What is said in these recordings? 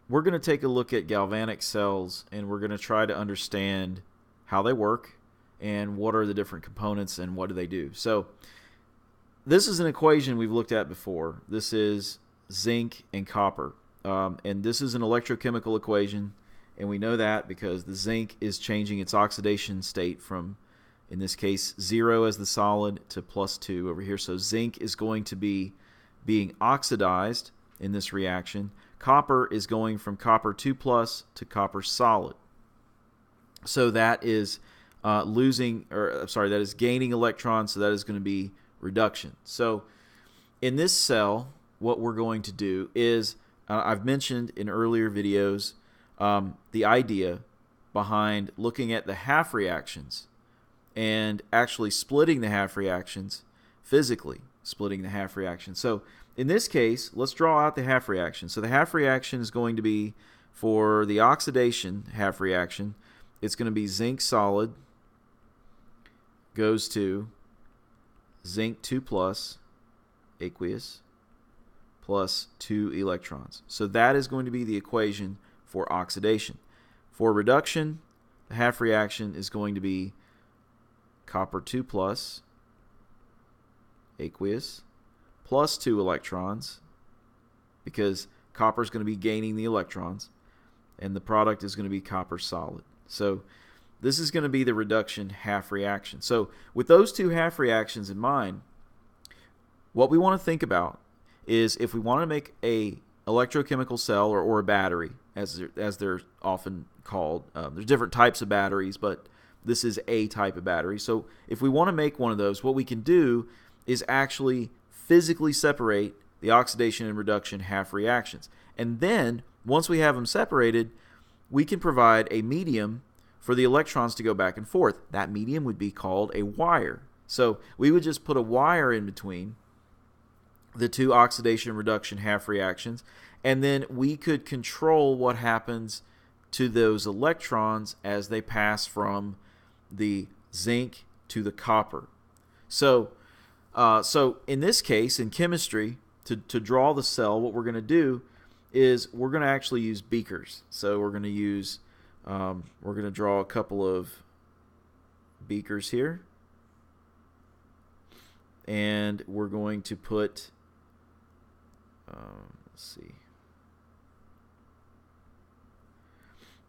we're going to take a look at galvanic cells, and we're going to try to understand how they work and what are the different components and what do they do. So this is an equation we've looked at before. This is zinc and copper, and this is an electrochemical equation, and we know that because the zinc is changing its oxidation state from, in this case, 0 as the solid to +2 over here. So zinc is going to be being oxidized in this reaction. Copper is going from copper 2+ to copper solid. So that is that is gaining electrons, so that is going to be reduction. So in this cell, what we're going to do is, I've mentioned in earlier videos the idea behind looking at the half reactions and actually splitting the half reactions, physically splitting the half reaction. So in this case, let's draw out the half reaction. So the half reaction is going to be, for the oxidation half reaction, it's going to be zinc solid goes to zinc 2+ aqueous plus 2 electrons. So that is going to be the equation for oxidation. For reduction, the half reaction is going to be copper 2+ aqueous plus 2 electrons, because copper is going to be gaining the electrons, and the product is going to be copper solid. So this is going to be the reduction half reaction. So with those two half reactions in mind, what we want to think about is, if we want to make a electrochemical cell or a battery, as they're often called. There's different types of batteries, but this is a type of battery. So if we want to make one of those, what we can do is actually physically separate the oxidation and reduction half reactions. And then, once we have them separated, we can provide a medium for the electrons to go back and forth. That medium would be called a wire. So we would just put a wire in between the two oxidation and reduction half reactions, and then we could control what happens to those electrons as they pass from the zinc to the copper. So in this case, in chemistry, to draw the cell, what we're going to do is we're going to actually use beakers. So we're going to use, we're going to draw a couple of beakers here, and we're going to put, let's see,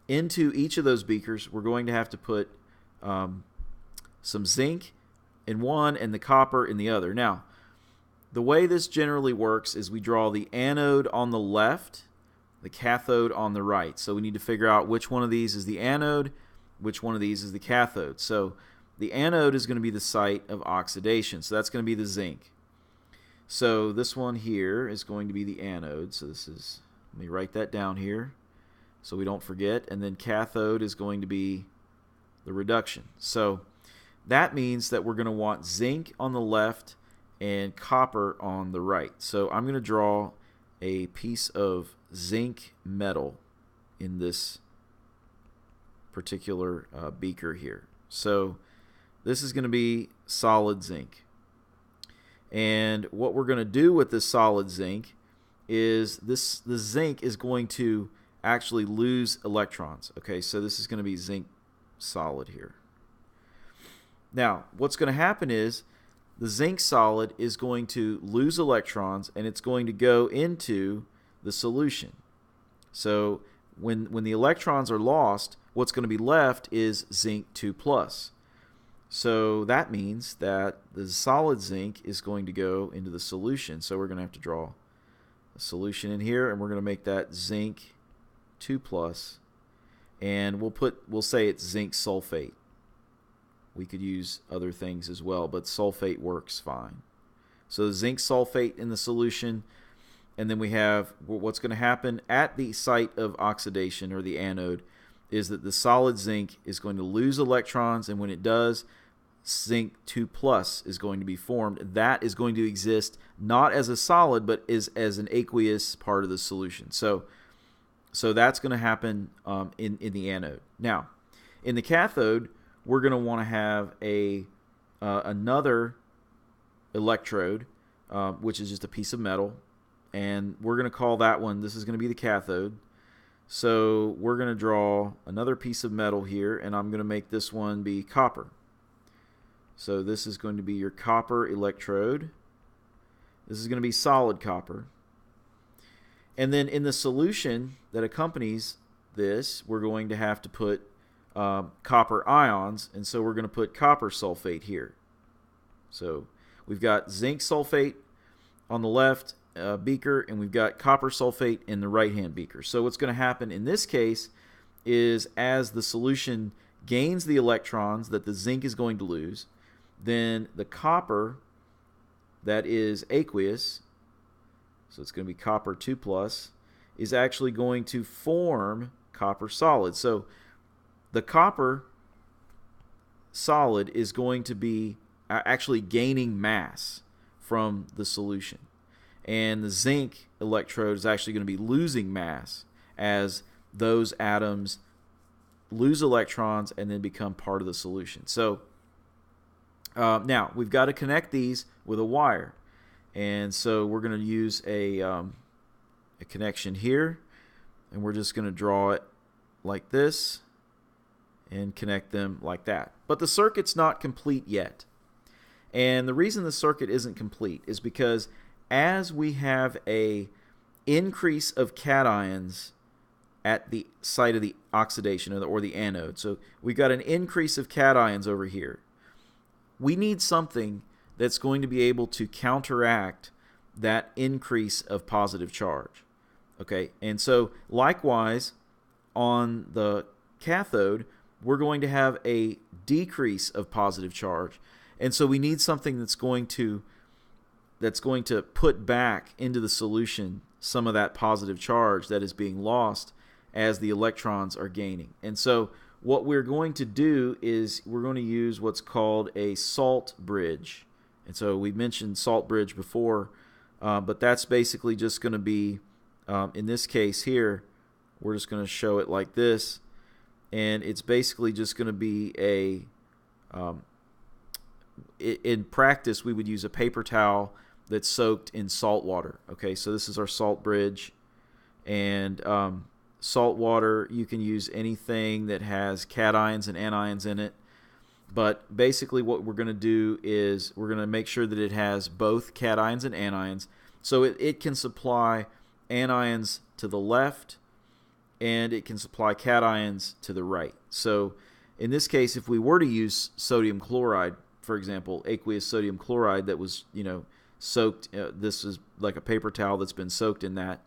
into each of those beakers, we're going to have to put some zinc in one and the copper in the other. Now, the way this generally works is we draw the anode on the left, the cathode on the right. So we need to figure out which one of these is the anode, which one of these is the cathode. So the anode is going to be the site of oxidation. So that's going to be the zinc. So this one here is going to be the anode. So this is, let me write that down here so we don't forget. And then cathode is going to be the reduction. So that means that we're going to want zinc on the left and copper on the right. So I'm going to draw a piece of zinc metal in this particular beaker here. So this is going to be solid zinc. And what we're going to do with this solid zinc is the zinc is going to actually lose electrons. Okay, so this is going to be zinc solid here. Now, what's going to happen is the zinc solid is going to lose electrons, and it's going to go into the solution. So when the electrons are lost, what's going to be left is zinc 2+. So that means that the solid zinc is going to go into the solution. So we're going to have to draw a solution in here, and we're going to make that zinc 2+, and we'll say it's zinc sulfate. We could use other things as well, but sulfate works fine. So zinc sulfate in the solution, and then we have what's going to happen at the site of oxidation, or the anode, is that the solid zinc is going to lose electrons, and when it does, zinc 2+ is going to be formed. That is going to exist not as a solid, but as an aqueous part of the solution. So that's going to happen in the anode. Now, in the cathode, we're going to want to have another electrode, which is just a piece of metal, and we're going to call that one, this is going to be the cathode. So we're going to draw another piece of metal here, and I'm going to make this one be copper. So this is going to be your copper electrode. This is going to be solid copper. And then in the solution that accompanies this, we're going to have to put copper ions, and so we're going to put copper sulfate here. So we've got zinc sulfate on the left beaker, and we've got copper sulfate in the right-hand beaker. So what's going to happen in this case is as the solution gains the electrons that the zinc is going to lose, then the copper that is aqueous, so it's going to be copper 2+, is actually going to form copper solid. So the copper solid is going to be actually gaining mass from the solution. And the zinc electrode is actually going to be losing mass as those atoms lose electrons and then become part of the solution. So now we've got to connect these with a wire. And so we're going to use a connection here, and we're just going to draw it like this and connect them like that. But the circuit's not complete yet. And the reason the circuit isn't complete is because as we have a increase of cations at the site of the oxidation or the anode, so we've got an increase of cations over here, we need something that's going to be able to counteract that increase of positive charge. Okay, and so likewise on the cathode, we're going to have a decrease of positive charge, and so we need something that's going to put back into the solution some of that positive charge that is being lost as the electrons are gaining. And so what we're going to do is we're going to use what's called a salt bridge. And so we mentioned salt bridge before, but that's basically just going to be, in this case here, we're just going to show it like this, and it's basically just going to be a, in practice we would use a paper towel that's soaked in salt water. Okay, so this is our salt bridge, and salt water, you can use anything that has cations and anions in it. But basically what we're going to do is we're going to make sure that it has both cations and anions. So it can supply anions to the left and it can supply cations to the right. So in this case, if we were to use sodium chloride, for example, aqueous sodium chloride that was, soaked, this is like a paper towel that's been soaked in that,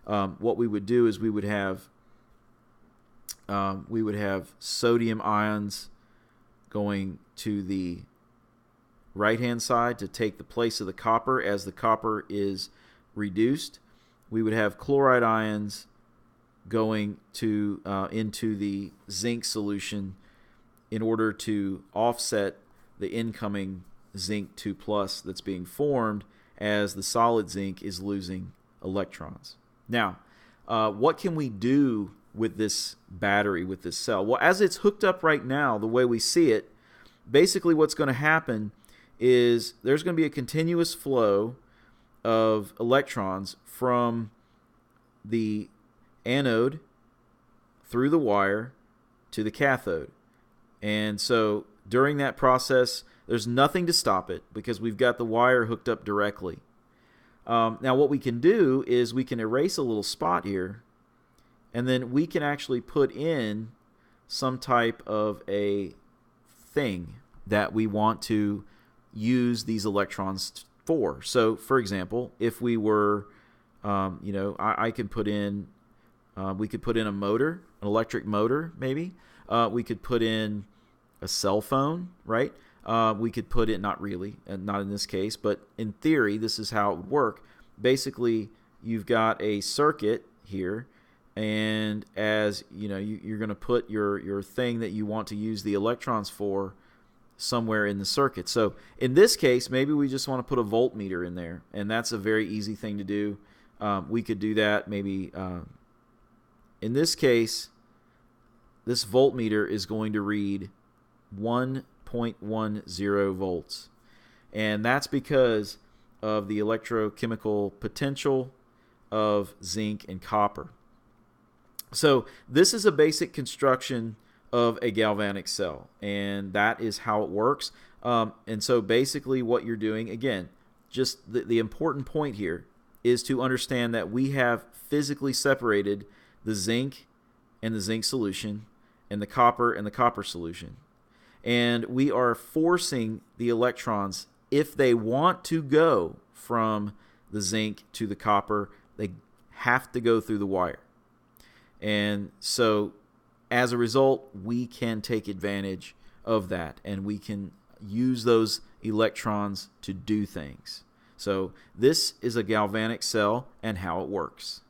what we would do is we would have sodium ions going to the right-hand side to take the place of the copper as the copper is reduced. We would have chloride ions going to into the zinc solution in order to offset the incoming zinc 2+ that's being formed as the solid zinc is losing electrons. Now, what can we do with this battery, with this cell? Well, as it's hooked up right now, the way we see it, basically what's going to happen is there's going to be a continuous flow of electrons from the anode through the wire to the cathode. And so during that process, there's nothing to stop it because we've got the wire hooked up directly. Now what we can do is we can erase a little spot here, and then we can actually put in some type of a thing that we want to use these electrons for. So for example, if we were, I could put in, we could put in a motor, an electric motor maybe. We could put in a cell phone, right? We could put in, not really, not in this case, but in theory, this is how it would work. Basically, you've got a circuit here, and as you're going to put your thing that you want to use the electrons for somewhere in the circuit. So in this case, maybe we just want to put a voltmeter in there, and that's a very easy thing to do. We could do that maybe. In this case, this voltmeter is going to read 1.10 volts, and that's because of the electrochemical potential of zinc and copper. So this is a basic construction of a galvanic cell, and that is how it works. And so basically what you're doing, again, just the important point here is to understand that we have physically separated the zinc and the zinc solution and the copper solution. And we are forcing the electrons, if they want to go from the zinc to the copper, they have to go through the wire. And so as a result, we can take advantage of that, and we can use those electrons to do things. So this is a galvanic cell and how it works.